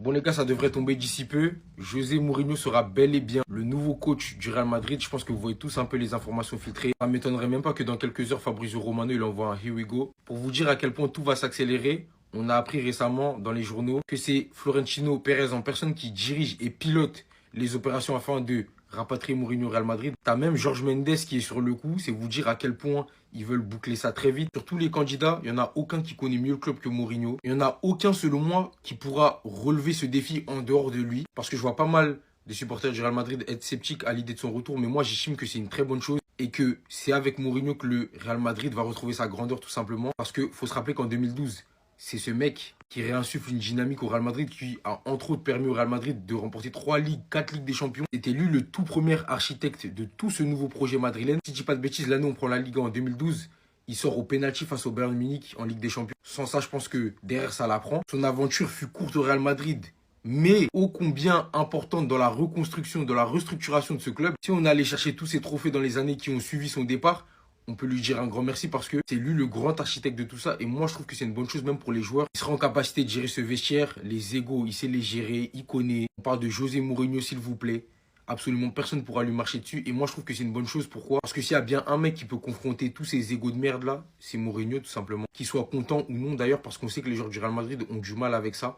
Bon les gars, ça devrait tomber d'ici peu. José Mourinho sera bel et bien le nouveau coach du Real Madrid. Je pense que vous voyez tous un peu les informations filtrées. Ça ne m'étonnerait même pas que dans quelques heures, Fabrizio Romano il envoie un Here we go. Pour vous dire à quel point tout va s'accélérer, on a appris récemment dans les journaux que c'est Florentino Pérez en personne qui dirige et pilote les opérations afin de rapatrier Mourinho au Real Madrid. T'as même Jorge Mendes qui est sur le coup. C'est vous dire à quel point ils veulent boucler ça très vite. Sur tous les candidats, il n'y en a aucun qui connaît mieux le club que Mourinho. Il n'y en a aucun, selon moi, qui pourra relever ce défi en dehors de lui. Parce que je vois pas mal des supporters du Real Madrid être sceptiques à l'idée de son retour. Mais moi, j'estime que c'est une très bonne chose. Et que c'est avec Mourinho que le Real Madrid va retrouver sa grandeur tout simplement. Parce qu'il faut se rappeler qu'en 2012, c'est ce mec qui réinsuffle une dynamique au Real Madrid, qui a entre autres permis au Real Madrid de remporter 3 ligues, 4 ligues des champions. C'était lui le tout premier architecte de tout ce nouveau projet madrilène. Si je dis pas de bêtises, l'année où on prend la Ligue en 2012, il sort au pénalty face au Bayern Munich en Ligue des Champions. Sans ça, je pense que derrière ça l'apprend. Son aventure fut courte au Real Madrid, mais ô combien importante dans la reconstruction, dans la restructuration de ce club. Si on allait chercher tous ces trophées dans les années qui ont suivi son départ, on peut lui dire un grand merci parce que c'est lui le grand architecte de tout ça. Et moi, je trouve que c'est une bonne chose même pour les joueurs. Il sera en capacité de gérer ce vestiaire, les égos, il sait les gérer, il connaît. On parle de José Mourinho, s'il vous plaît. Absolument personne ne pourra lui marcher dessus. Et moi, je trouve que c'est une bonne chose. Pourquoi? Parce que s'il y a bien un mec qui peut confronter tous ces égos de merde là, c'est Mourinho tout simplement. Qu'il soit content ou non d'ailleurs, parce qu'on sait que les joueurs du Real Madrid ont du mal avec ça.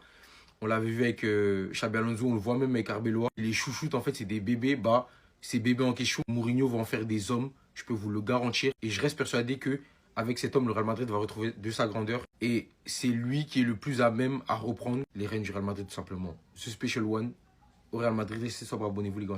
On l'avait vu avec Xabi Alonso, on le voit même avec Arbeloa. Les chouchoutes, en fait, c'est des bébés. Bah, ces bébés en question, Mourinho va en faire des hommes. Je peux vous le garantir. Et je reste persuadé que avec cet homme, le Real Madrid va retrouver de sa grandeur. Et c'est lui qui est le plus à même à reprendre les rênes du Real Madrid tout simplement. Ce Special One au Real Madrid. Restez sobre, abonnez-vous les gars.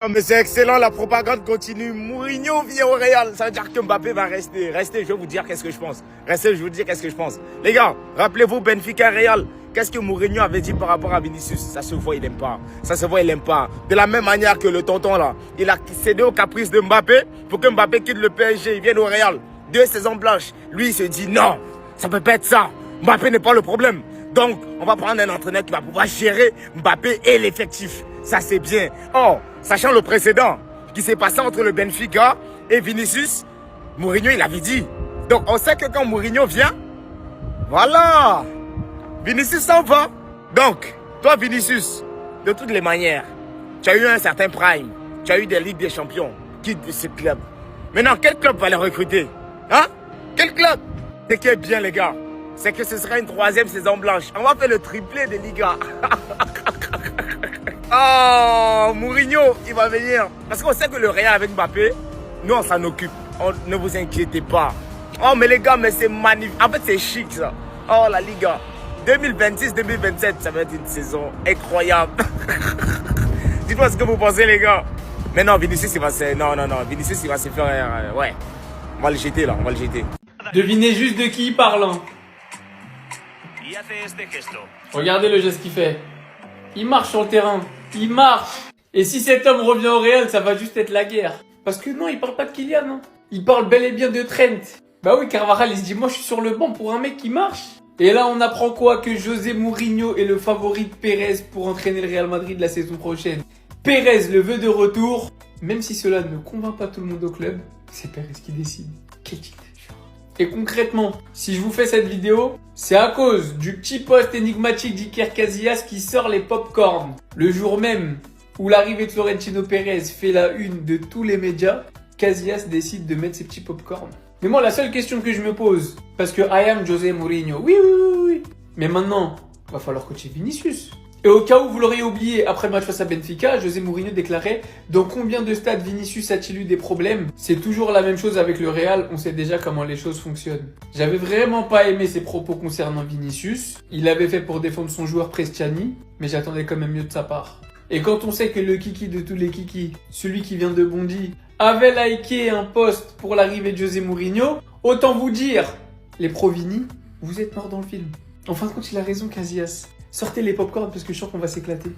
Mais c'est excellent, la propagande continue. Mourinho vient au Real. Ça veut dire que Mbappé va rester. Restez, je vais vous dire qu'est-ce que je pense. Restez, je vais vous dire qu'est-ce que je pense. Les gars, rappelez-vous Benfica Real. Qu'est-ce que Mourinho avait dit par rapport à Vinicius? Ça se voit, il n'aime pas. Ça se voit, il n'aime pas. De la même manière que le tonton là, il a cédé au caprice de Mbappé pour que Mbappé quitte le PSG, il vienne au Real. 2 saisons blanches. Lui, il se dit non, ça peut pas être ça. Mbappé n'est pas le problème. Donc, on va prendre un entraîneur qui va pouvoir gérer Mbappé et l'effectif. Ça, c'est bien. Or, sachant le précédent qui s'est passé entre le Benfica et Vinicius, Mourinho, il avait dit. Donc, on sait que quand Mourinho vient, voilà, Vinicius s'en va. Donc, toi, Vinicius, de toutes les manières, tu as eu un certain prime. Tu as eu des Ligues des Champions. Quitte de ce club. Maintenant, quel club va les recruter? Hein? Quel club? Ce qui est bien, les gars, c'est que ce sera une 3e saison blanche. On va faire le triplé de Liga. Oh, Mourinho, il va venir. Parce qu'on sait que le Real avec Mbappé, nous, on s'en occupe. Ne vous inquiétez pas. Oh, mais les gars, mais c'est magnifique. En fait, c'est chic, ça. Oh, la Liga. 2026-2027, ça va être une saison incroyable. Dites-moi ce que vous pensez, les gars. Mais non, Vinicius, il va se... Non, Vinicius, il va se faire... ouais. On va le jeter, là. On va le jeter. Devinez juste de qui il parle. Hein. Regardez le geste qu'il fait. Il marche sur le terrain. Il marche. Et si cet homme revient au Real, ça va juste être la guerre. Parce que non, il parle pas de Kylian. Hein. Il parle bel et bien de Trent. Bah oui, Carvajal, il se dit, moi, je suis sur le banc pour un mec qui marche. Et là, on apprend quoi? Que José Mourinho est le favori de Pérez pour entraîner le Real Madrid la saison prochaine. Pérez le veut de retour. Même si cela ne convainc pas tout le monde au club, c'est Pérez qui décide. Quelle dictature. Et concrètement, si je vous fais cette vidéo, c'est à cause du petit post énigmatique d'Iker Casillas qui sort les pop-corn. Le jour même où l'arrivée de Florentino Pérez fait la une de tous les médias, Casillas décide de mettre ses petits pop-corn. Mais moi, la seule question que je me pose, parce que I am José Mourinho, oui. Mais maintenant, va falloir coacher Vinicius. Et au cas où vous l'auriez oublié, après le match face à Benfica, José Mourinho déclarait « Dans combien de stades Vinicius a-t-il eu des problèmes ?» C'est toujours la même chose avec le Real, on sait déjà comment les choses fonctionnent. J'avais vraiment pas aimé ses propos concernant Vinicius. Il l'avait fait pour défendre son joueur Prestiani, mais j'attendais quand même mieux de sa part. Et quand on sait que le kiki de tous les kikis, celui qui vient de Bondy, avait liké un post pour l'arrivée de José Mourinho, autant vous dire, les pro-Vini, vous êtes morts dans le film. En fin de compte, il a raison, Casillas. Sortez les popcorn parce que je suis sûr qu'on va s'éclater.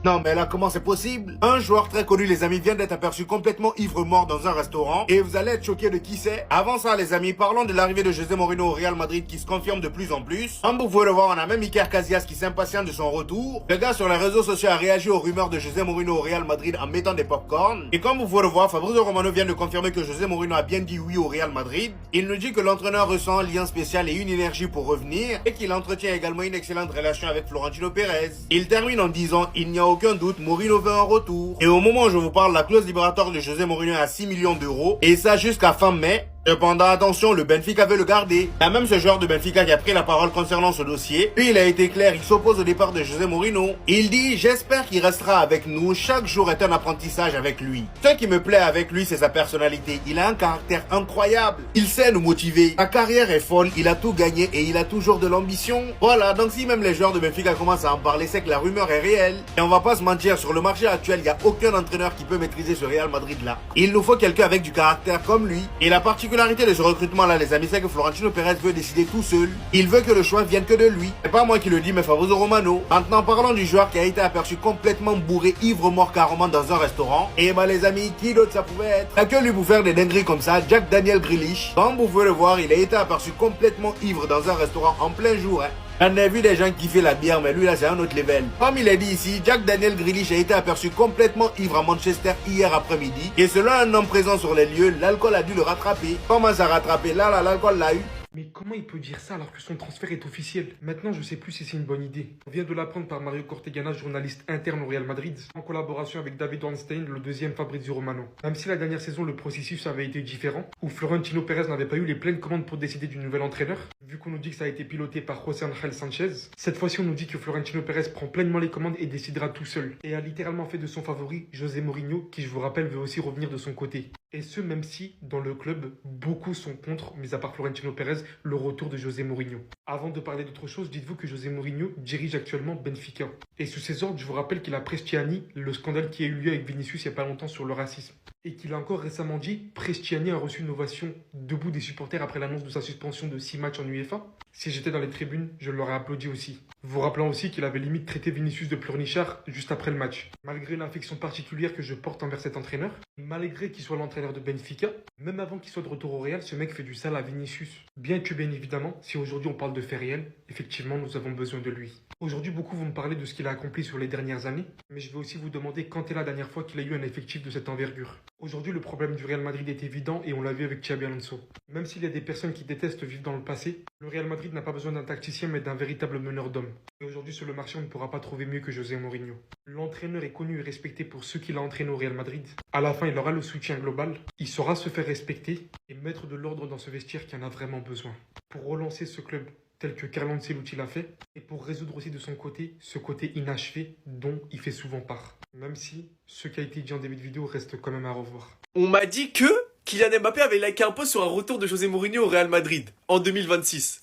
Non mais là comment c'est possible? Un joueur très connu les amis vient d'être aperçu complètement ivre-mort dans un restaurant et vous allez être choqués de qui c'est. Avant ça les amis, parlons de l'arrivée de José Mourinho au Real Madrid qui se confirme de plus en plus. Comme vous pouvez le voir, on a même Iker Casillas qui s'impatiente de son retour. Le gars sur les réseaux sociaux a réagi aux rumeurs de José Mourinho au Real Madrid en mettant des popcorn. Et comme vous pouvez le voir, Fabrizio Romano vient de confirmer que José Mourinho a bien dit oui au Real Madrid. Il nous dit que l'entraîneur ressent un lien spécial et une énergie pour revenir et qu'il entretient également une excellente relation avec Florentino Pérez. Il termine en disant: il n'y a aucun doute, Mourinho veut un retour. Et au moment où je vous parle, la clause libératoire de José Mourinho est à 6 millions d'euros et ça jusqu'à fin mai. Cependant, attention, le Benfica veut le garder. Il y a même ce joueur de Benfica qui a pris la parole concernant ce dossier. Puis il a été clair, il s'oppose au départ de José Mourinho. Il dit: j'espère qu'il restera avec nous, chaque jour est un apprentissage avec lui. Ce qui me plaît avec lui, c'est sa personnalité. Il a un caractère incroyable. Il sait nous motiver. Sa carrière est folle, il a tout gagné et il a toujours de l'ambition. Voilà, donc si même les joueurs de Benfica commencent à en parler, c'est que la rumeur est réelle. Et on va pas se mentir, sur le marché actuel, il n'y a aucun entraîneur qui peut maîtriser ce Real Madrid là. Il nous faut quelqu'un avec du caractère comme lui. Et la particularité de ce recrutement là les amis, c'est que Florentino Pérez veut décider tout seul. Il veut que le choix vienne que de lui. C'est pas moi qui le dis mais Fabrizio Romano. Maintenant parlons du joueur qui a été aperçu complètement bourré, ivre-mort carrément dans un restaurant. Et bah les amis, qui d'autre ça pouvait être? T'as que lui pour faire des dingueries comme ça, Jack Daniel Grealish. Comme vous pouvez le voir, il a été aperçu complètement ivre dans un restaurant en plein jour. On a vu des gens qui font la bière, mais lui là c'est un autre level. Comme il est dit ici, Jack Daniel Grealish a été aperçu complètement ivre à Manchester hier après-midi. Et selon un homme présent sur les lieux, l'alcool a dû le rattraper. Comment ça rattraper? Là, l'alcool l'a eu. Mais comment il peut dire ça alors que son transfert est officiel? Maintenant, je sais plus si c'est une bonne idée. On vient de l'apprendre par Mario Cortegana, journaliste interne au Real Madrid, en collaboration avec David Ornstein, le deuxième Fabrizio Romano. Même si la dernière saison, le processus avait été différent, où Florentino Pérez n'avait pas eu les pleines commandes pour décider du nouvel entraîneur, vu qu'on nous dit que ça a été piloté par José Ángel Sánchez, cette fois-ci on nous dit que Florentino Pérez prend pleinement les commandes et décidera tout seul. Et a littéralement fait de son favori, José Mourinho, qui je vous rappelle veut aussi revenir de son côté. Et ce, même si, dans le club, beaucoup sont contre, mis à part Florentino Pérez, le retour de José Mourinho. Avant de parler d'autre chose, dites-vous que José Mourinho dirige actuellement Benfica. Et sous ses ordres, je vous rappelle qu'il a Prestiani, le scandale qui a eu lieu avec Vinicius il n'y a pas longtemps sur le racisme. Et qu'il a encore récemment dit, Prestiani a reçu une ovation debout des supporters après l'annonce de sa suspension de 6 matchs en UEFA. Si j'étais dans les tribunes, je l'aurais applaudi aussi. Vous rappelant aussi qu'il avait limite traité Vinicius de pleurnichard juste après le match. Malgré l'infection particulière que je porte envers cet entraîneur, malgré qu'il soit l'entraîneur de Benfica, même avant qu'il soit de retour au Real, ce mec fait du sale à Vinicius. Bien que bien évidemment, si aujourd'hui on parle de faits réels, effectivement nous avons besoin de lui. Aujourd'hui beaucoup vont me parler de ce qu'il a accompli sur les dernières années, mais je vais aussi vous demander quand est la dernière fois qu'il a eu un effectif de cette envergure. Aujourd'hui le problème du Real Madrid est évident et on l'a vu avec Xabi Alonso. Même s'il y a des personnes qui détestent vivre dans le passé, le Real Madrid n'a pas besoin d'un tacticien mais d'un véritable meneur d'hommes. Et aujourd'hui sur le marché on ne pourra pas trouver mieux que José Mourinho. L'entraîneur est connu et respecté pour ceux qu'il a entraîné au Real Madrid. À la fin il aura le soutien global, il saura se faire respecter et mettre de l'ordre dans ce vestiaire qui en a vraiment besoin. Pour relancer ce club tel que Carlo Ancelotti l'a fait, et pour résoudre aussi de son côté ce côté inachevé dont il fait souvent part. Même si ce qui a été dit en début de vidéo reste quand même à revoir. On m'a dit que Kylian Mbappé avait liké un post sur un retour de José Mourinho au Real Madrid en 2026.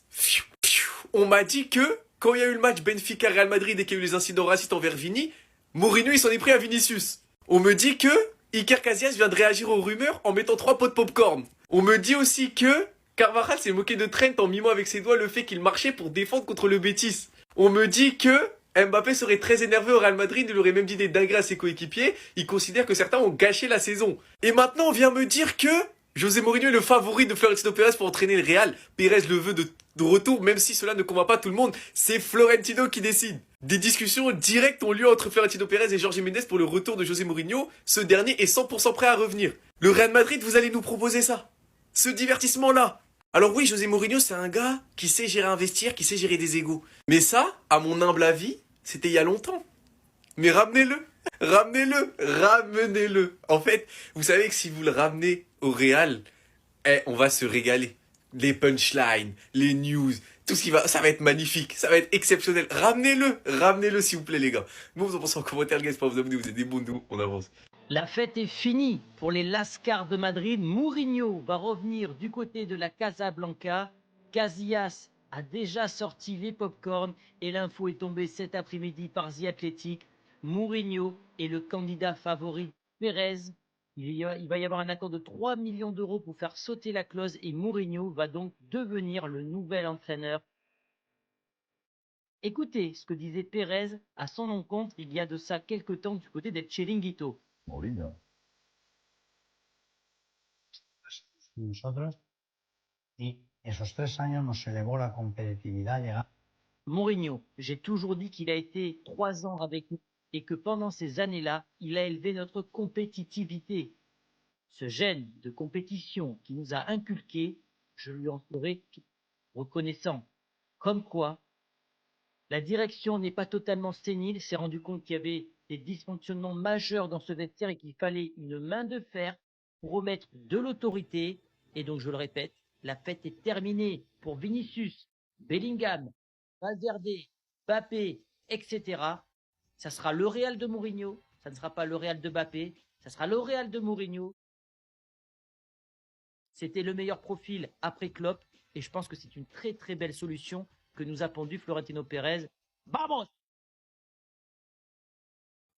On m'a dit que quand il y a eu le match Benfica-Real Madrid et qu'il y a eu les incidents racistes envers Vini, Mourinho il s'en est pris à Vinicius. On me dit que Iker Casillas vient de réagir aux rumeurs en mettant 3 pots de popcorn. On me dit aussi que Carvajal s'est moqué de Trent en mimant avec ses doigts le fait qu'il marchait pour défendre contre le Betis. On me dit que Mbappé serait très énervé au Real Madrid, il aurait même dit des dingueries à ses coéquipiers, il considère que certains ont gâché la saison. Et maintenant on vient me dire que José Mourinho est le favori de Florentino Pérez pour entraîner le Real. Pérez le veut de retour, même si cela ne convainc pas tout le monde, c'est Florentino qui décide. Des discussions directes ont lieu entre Florentino Pérez et Jorge Mendes pour le retour de José Mourinho, ce dernier est 100% prêt à revenir. Le Real Madrid, vous allez nous proposer ça, ce divertissement-là. Alors oui, José Mourinho, c'est un gars qui sait gérer un vestiaire, qui sait gérer des égos. Mais ça, à mon humble avis, c'était il y a longtemps. Mais ramenez-le, ramenez-le. En fait, vous savez que si vous le ramenez au Real, on va se régaler. Les punchlines, les news, tout ce qui va, ça va être magnifique, ça va être exceptionnel. Ramenez-le s'il vous plaît les gars. Moi vous en pensez en commentaire, guys, pas vous abonner, vous êtes des bons, nous, on avance. La fête est finie pour les Lascars de Madrid. Mourinho va revenir du côté de la Casablanca. Casillas a déjà sorti les popcorns et l'info est tombée cet après-midi par The Athletic. Mourinho est le candidat favori. Pérez, il va y avoir un accord de 3 millions d'euros pour faire sauter la clause et Mourinho va donc devenir le nouvel entraîneur Écoutez ce que disait Pérez à son encontre il y a de ça quelques temps du côté del Chiringuito. Mourinho. Nosotros y esos 3 años nos elevó la competitividad. Mourinho, j'ai toujours dit qu'il a été 3 ans avec nous et que pendant ces années-là, il a élevé notre compétitivité. Ce gène de compétition qu'il nous a inculqué, je lui en serai reconnaissant. Comme quoi, la direction n'est pas totalement sénile, s'est rendu compte qu'il y avait des dysfonctionnements majeurs dans ce vestiaire et qu'il fallait une main de fer pour remettre de l'autorité. Et donc, je le répète, la fête est terminée pour Vinicius, Bellingham, Valverde, Mbappé, etc. Ça sera le Real de Mourinho, ça ne sera pas le Real de Mbappé, ça sera le Real de Mourinho. C'était le meilleur profil après Klopp et je pense que c'est une très très belle solution que nous a pondu Florentino Pérez. Vamos!